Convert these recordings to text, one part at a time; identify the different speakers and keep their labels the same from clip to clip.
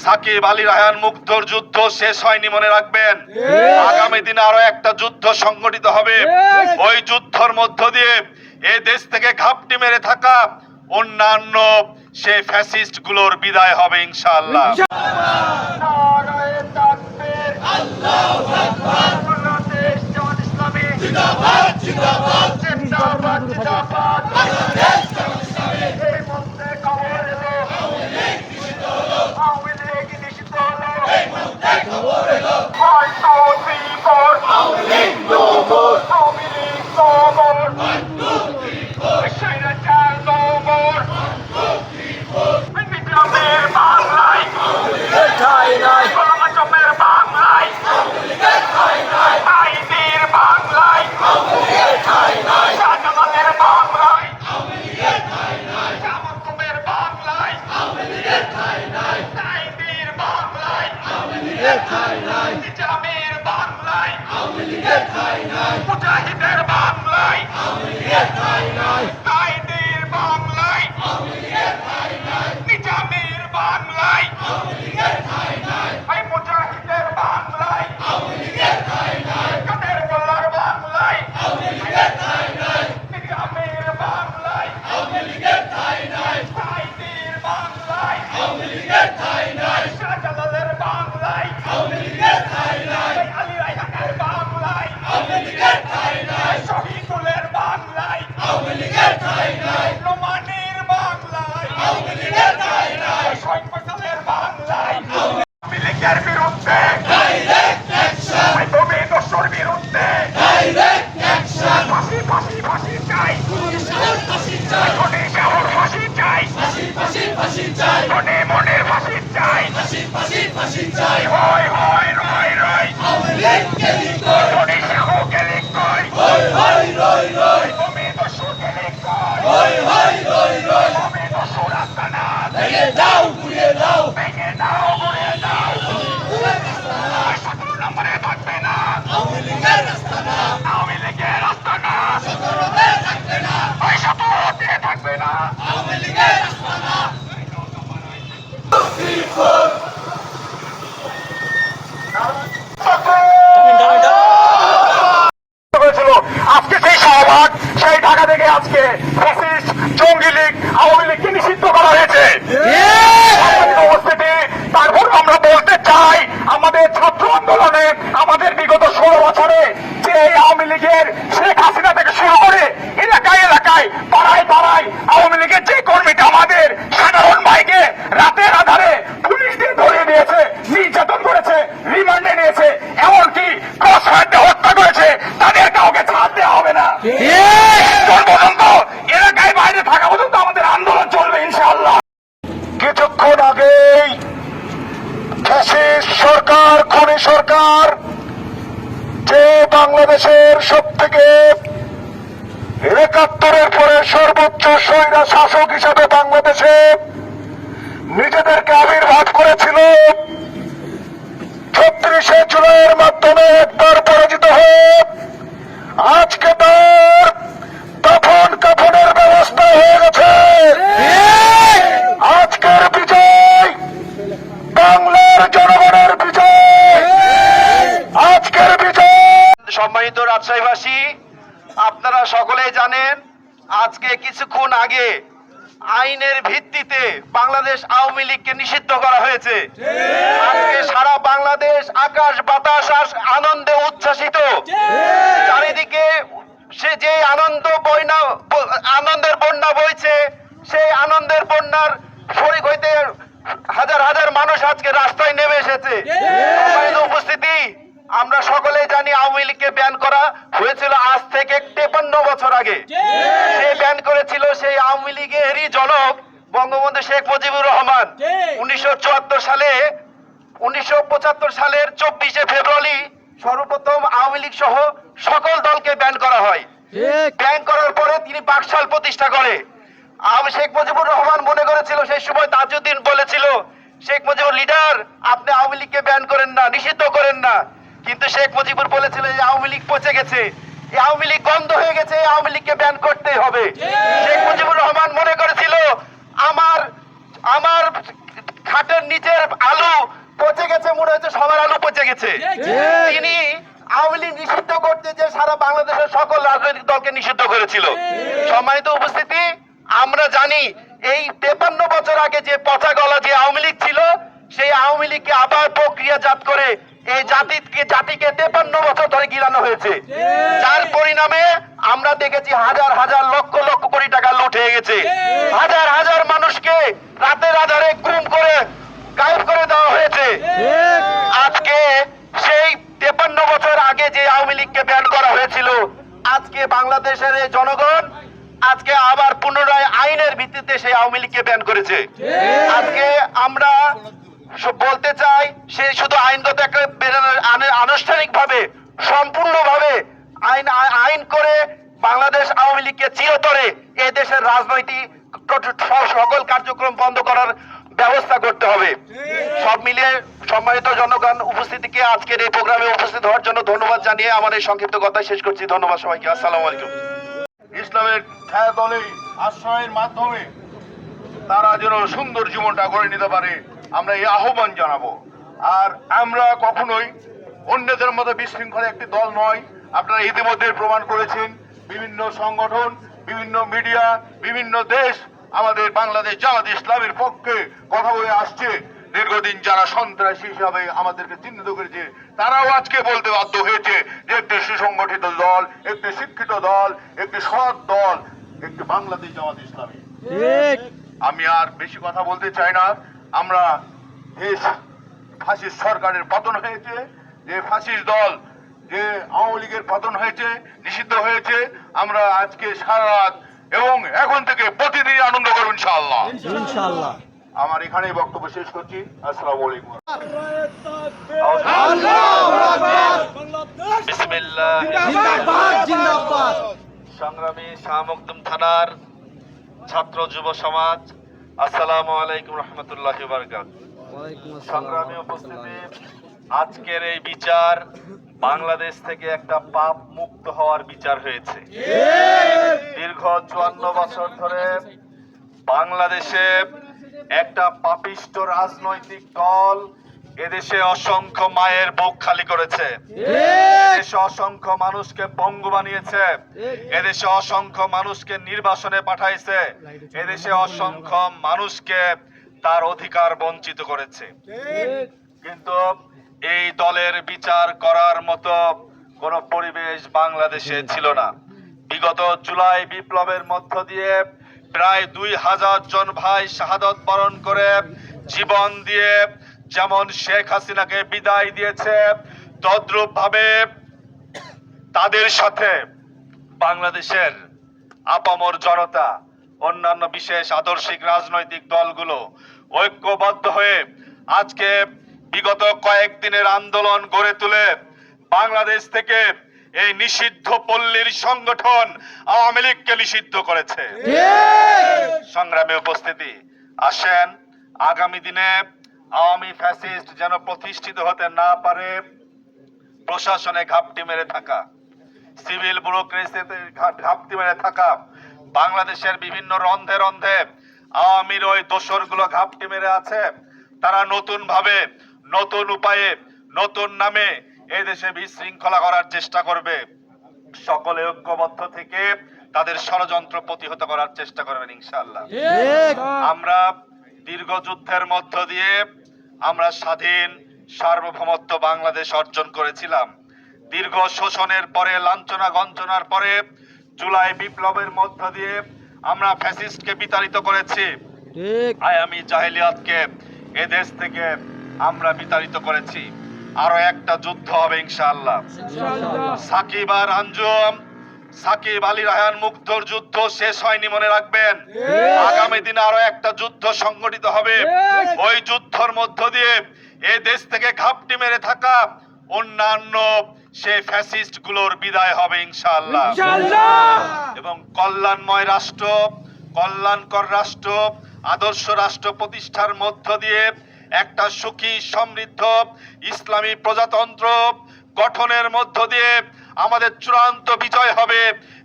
Speaker 1: সাকিব আলী রায়হান মুগ্ধর যুদ্ধ শেষ হয়নি, মনে রাখবেন। আগামী দিনে আরো একটা যুদ্ধ সংগঠিত হবে। ওই যুদ্ধের মধ্য দিয়ে এই দেশ থেকে ঘাপটি মেরে থাকা অন্যান্য সে ফ্যাসিস্ট গুলোর বিদায় হবে ইনশাআল্লাহ। মুজাহিদের বাংলায় তাইদের বাংলায় নিজামের বাংলায় এই মুজাহিদের বাংলায় কাদের মোল্লার বাংলায় নিজামের বাংলায় তাইদের বাংলায় শাহজালালের বাংলায় আলী রায়হানের বাংলায় শহীদুলের বাংলায় নোমানের বাংলায় শহীদ ফয়সালের বাংলায় আওয়ামী লীগের বিরুদ্ধে তুমি দোষর বিরুদ্ধে ফাঁসি ফাঁসি ফাঁসি চাই, মনে শহর ফাঁসি চাই, মনে মনের ফাঁসি চাই, হয় হয় রয় রয় মনে শাহ গেলে কয় তুমি দোষর গেলে কয় তুমি দোষর আস্তানা ভেঙে দাও ঘুরিয়ে দাও 17 নম্বরে থাকবে না আওয়ামী লীগের আস্তানা 17তে থাকবে না আওয়ামী লীগের আস্তানা। আজকে সেই সহভাগ সেই ঢাকা থেকে আজকে ফ্যাসিস্ট জঙ্গি লীগ আওয়ামী লীগকে নিষিদ্ধ করা হয়েছে উপস্থিতি। তারপর আমরা বলতে চাই আমাদের ছাত্র আন্দোলনে আমাদের বিগত 16 বছরে যে আওয়ামী লীগের শেখ হাসিনা থেকে শুরু করে এলাকায় এলাকায় পাড়ায় পাড়ায় আওয়ামী লীগের যে কর্মীটা আমাদের সাধারণ ভাইকে রাতের আধারে পুলিশ দিয়ে ধরিয়ে দিয়েছে, নির্যাতন করেছে, রিমান্ডে নিয়েছে, এমনকি ক্রসফায়ার দিয়ে হত্যা করেছে, তাদের কাউকে ছাড় দেওয়া হবে না। পর্যন্ত এলাকায় বাইরে থাকা পর্যন্ত আমাদের আন্দোলন চলবে ইনশাআল্লাহ। কিছুক্ষণ আগেই ফ্যাসিস্ট সরকার, খুনি সরকার, যে বাংলাদেশের সব থেকে 71-এর পরে সর্বোচ্চ স্বৈরা শাসক হিসাবে বাংলাদেশে নিজেদেরকে আবির্ভাব করেছিল, 36শে জুলাইয়ের মাধ্যমে একবার পরাজিত হয়ে আজকে তার দাফন কাফনের ব্যবস্থা হয়ে গেছে। আজকের বিজয় বাংলার জনগণের বিজয়, আজকের বিজয়। সম্মানিত রাজশাহীবাসী, আপনারা সকলেই জানেন আজকে কিছুক্ষণ আগে আইনের ভিত্তিতে বাংলাদেশ আওয়ামী লীগকে নিষিদ্ধ করা হয়েছে। আজকে সারা বাংলাদেশ আকাশ বাতাস আনন্দে উচ্ছ্বাসিত। চারিদিকে সে যে আনন্দের বন্যা বইছে, সেই আনন্দের বন্যার শরীক হইতে হাজার হাজার মানুষ আজকে রাস্তায় নেমে এসেছে। উপস্থিতি, আমরা সকলেই জানি আওয়ামী লীগকে ব্যান করা হয়েছিল আজ থেকে 53 বছর আগে। সে ব্যান করেছিল সেই আওয়ামী লীগেরই জনক বঙ্গবন্ধু শেখ মুজিবুর রহমান। 1974 সালের 24শে ফেব্রুয়ারি সর্বপ্রথম আওয়ামী লীগ সহ সকল দলকে ব্যান করা হয়। ব্যান করার পরে তিনি বাকশাল প্রতিষ্ঠা করে। শেখ মুজিবুর রহমান মনে করেছিল, সেই সময় তাজউদ্দিন বলেছিল, শেখ মুজিবুর লিডার আপনি আওয়ামী লীগকে ব্যান করেন না, নিষিদ্ধ করেন না। কিন্তু শেখ মুজিবুর বলেছিল যে আওয়ামী লীগ পচে গেছে, এই আওয়ামী লীগ গন্ধ হয়ে গেছে, এই আওয়ামী লীগকে ব্যান করতেই হবে। শেখ মুজিবুর রহমান মনে করেছিল আমার
Speaker 2: খাটের নিচের আলু পচে গেছে, মনে হচ্ছে সবার আলু পচে গেছে। তিনি আওয়ামী লীগ নিষিদ্ধ করতে যে সারা বাংলাদেশের সকল রাজনৈতিক দলকে নিষিদ্ধ করেছিল। সম্মানিত উপস্থিতি, আমরা জানি এই 53 বছর আগে যে পচা গলা যে আওয়ামী লীগ ছিল, সেই আওয়ামী লীগকে আবার প্রক্রিয়াজাত করে এই জাতিকে 53 বছর ধরে গিলানো হয়েছে, যার পরিণামে আমরা দেখেছি হাজার হাজার লক্ষ লক্ষ কোটি টাকা লুট হয়ে গেছে। হাজার হাজার মানুষকে রাতের আধারে গুম করে গায়েব করে দেওয়া হয়েছে। আজকে সেই 53 বছর আগে যে আওয়ামী লীগকে ব্যান করা হয়েছিল, আজকে বাংলাদেশের এই জনগণ আজকে আবার পুনরায় আইনের ভিত্তিতে সেই আওয়ামী লীগকে ব্যান করেছে। আজকে আমরা বলতে চাই, সে শুধু আইনগত একটা আনুষ্ঠানিক ভাবে সম্পূর্ণভাবে আইন করে বাংলাদেশ আওয়ামী লীগকে চিরতরে এ দেশের রাজনৈতিক সকল কার্যক্রম বন্ধ করার ব্যবস্থা করতে হবে। সব মিলিয়ে সম্মানিত জনগণ উপস্থিতিকে আজকের এই প্রোগ্রামে উপস্থিত হওয়ার জন্য ধন্যবাদ জানিয়ে আমার এই সংক্ষিপ্ত কথা শেষ করছি। ধন্যবাদ সবাইকে। আসসালামু আলাইকুম।
Speaker 3: ইসলামের ছায়া দলে আশ্রয়ের মাধ্যমে তারা যেন সুন্দর জীবনটা গড়ে নিতে পারে, আমরা এই আহ্বান জানাবো। আর আমরা কখনোই অন্যদের মতো বিশৃঙ্খলা একটি দল নয়। আপনারা ইতিমধ্যে প্রমাণ করেছেন, বিভিন্ন সংগঠন, বিভিন্ন মিডিয়া, বিভিন্ন দেশ আমাদের বাংলাদেশ জামাত ইসলামের পক্ষে কথা বলে আসছে। দীর্ঘদিন যারা সন্ত্রাসী হিসাবে আমাদেরকে চিহ্নিত করেছে, তারাও আজকে বলতে বাধ্য হয়েছে যে একটি সুসংগঠিত দল, একটি শিক্ষিত দল, একটি সৎ দল, একটি বাংলাদেশ জামাত ইসলামী। আমি আর বেশি কথা বলতে চাই না। আমরা দেশ ফাসিস্ট সরকারের পতন হয়েছে, যে ফাসিস্ট দল, যে আওয়ামী লীগের পতন হয়েছে, নিষিদ্ধ হয়েছে, আমরা আজকে সারা রাত এবং এখন থেকে প্রতিদিন আনন্দ করব ইনশাআল্লাহ।
Speaker 4: ইনশাআল্লাহ।
Speaker 3: আমার এখানেই বক্তব্য শেষ করছি। আসসালামু আলাইকুম।
Speaker 2: বিসমিল্লাহ। সংগ্রামী শাহ মখদুম থানার ছাত্র যুব সমাজ, আসসালামু আলাইকুম রহমতুল্লাহি ওয়া বারাকাতুহু। সংগ্রামী উপস্থিতি, আজকের এই বিচার বাংলাদেশ থেকে একটা পাপ মুক্ত হওয়ার বিচার হয়েছে। দীর্ঘ 54 বছর ধরে বাংলাদেশে একটা পাপিষ্ট রাজনৈতিক দল এদেশে অসংখ্য মায়ের বুক খালি করেছে, এদেশে অসংখ্য মানুষকে পঙ্গু বানিয়েছে, এদেশে অসংখ্য মানুষকে নির্বাসনে পাঠাইছে, এদেশে অসংখ্য মানুষকে তার অধিকার বঞ্চিত করেছে। কিন্তু এই দলের বিচার করার মতো কোন পরিবেশ বাংলাদেশে ছিল না। বিগত জুলাই বিপ্লবের মধ্য দিয়ে প্রায় 2000 জন ভাই শাহাদত বরণ করে জীবন দিয়ে যেমন শেখ হাসিনাকে বিদায় দিয়েছে, তদ্রূপ ভাবে তাদের সাথে বাংলাদেশের আপামর জনতা, অন্যান্য বিশেষ আদর্শিক রাজনৈতিক দলগুলো ঐক্যবদ্ধ হয়ে আজকে বিগত কয়েকদিনের আন্দোলন গড়ে তুলে বাংলাদেশ থেকে এই নিষিদ্ধ পল্লীর সংগঠন আওয়ামী লীগকে নিষিদ্ধ করেছে। সংগ্রামে উপস্থিতি, আসেন আগামী দিনে আওয়ামী ফ্যাসিস্ট যেন প্রতিষ্ঠিত হতে না পারে, প্রশাসনে ঘাপটি মেরে থাকা, সিভিল ব্যুরোক্রেসিতে ঘাপটি মেরে থাকা, বাংলাদেশের বিভিন্ন রন্ধে রন্ধে আওয়ামীর ওই দোসরগুলো ঘাপটি মেরে আছে। তারা নতুন ভাবে, নতুন উপায়ে, নতুন নামে এই দেশে বিশৃঙ্খলা করার চেষ্টা করবে। সকলে ঐক্যবদ্ধ থেকে তাদের ষড়যন্ত্র প্রতিহত করার চেষ্টা করবেন ইনশাআল্লাহ। আমরা দীর্ঘ যুদ্ধের মধ্য দিয়ে আমরা স্বাধীন সার্বভৌমত্ব বাংলাদেশ অর্জন করেছিলাম। দীর্ঘ শোষণের পরে, লাঞ্ছনা গঞ্জনার পরে জুলাই বিপ্লবের মধ্য দিয়ে আমরা ফ্যাসিস্টকে বিতাড়িত করেছি, আয়ামি জাহেলিয়াতকে এ দেশ থেকে আমরা বিতাড়িত করেছি। আরো একটা যুদ্ধ হবে ইনশাআল্লাহ। সাকিব আর আঞ্জুম, সাকিব আলী রায়হান মুগ্ধর যুদ্ধ শেষ হয়নি, মনে রাখবেন। আগামী দিনে আরো একটা যুদ্ধ সংগঠিত হবে। ওই যুদ্ধের মধ্য দিয়ে এই দেশ থেকে ঘাপটি মেরে থাকা অন্যান্য সেই ফ্যাসিস্ট গুলোর বিদায় হবে ইনশাআল্লাহ। এবং কল্যাণময় রাষ্ট্র, কল্যাণকর রাষ্ট্র, আদর্শ রাষ্ট্র প্রতিষ্ঠার মধ্য দিয়ে একটা সুখী সমৃদ্ধ ইসলামী প্রজাতন্ত্র গঠনের মধ্য দিয়ে আমাদের চূড়ান্ত বিজয় হবে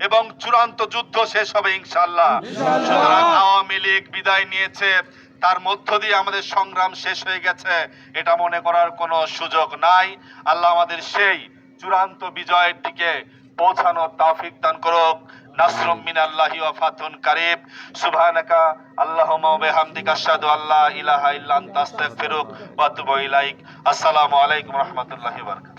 Speaker 2: এবং চূড়ান্ত যুদ্ধ শেষ হবে ইনশাআল্লাহ। সুতরাং আওয়ামী লীগ বিদায় নিয়েছে, তার মধ্য দিয়ে আমাদের সংগ্রাম শেষ হয়ে গেছে এটা মনে করার কোনো সুযোগ নাই। আল্লাহ আমাদের সেই চূড়ান্ত বিজয়ের দিকে পৌঁছানোর তৌফিক দান করুক। নাসরুম মিনাল্লাহি ওয়া ফাতহুন কারীব। সুবহানাকা আল্লাহুম্মা ওয়া বিহামদিকা আশহাদু আল্লা ইলাহা ইল্লা আনতা আস্তাগফিরুক ওয়া আতুবু ইলাইক। আসসালামু আলাইকুম ওয়া রাহমাতুল্লাহি ওয়া বারাকাতুহু।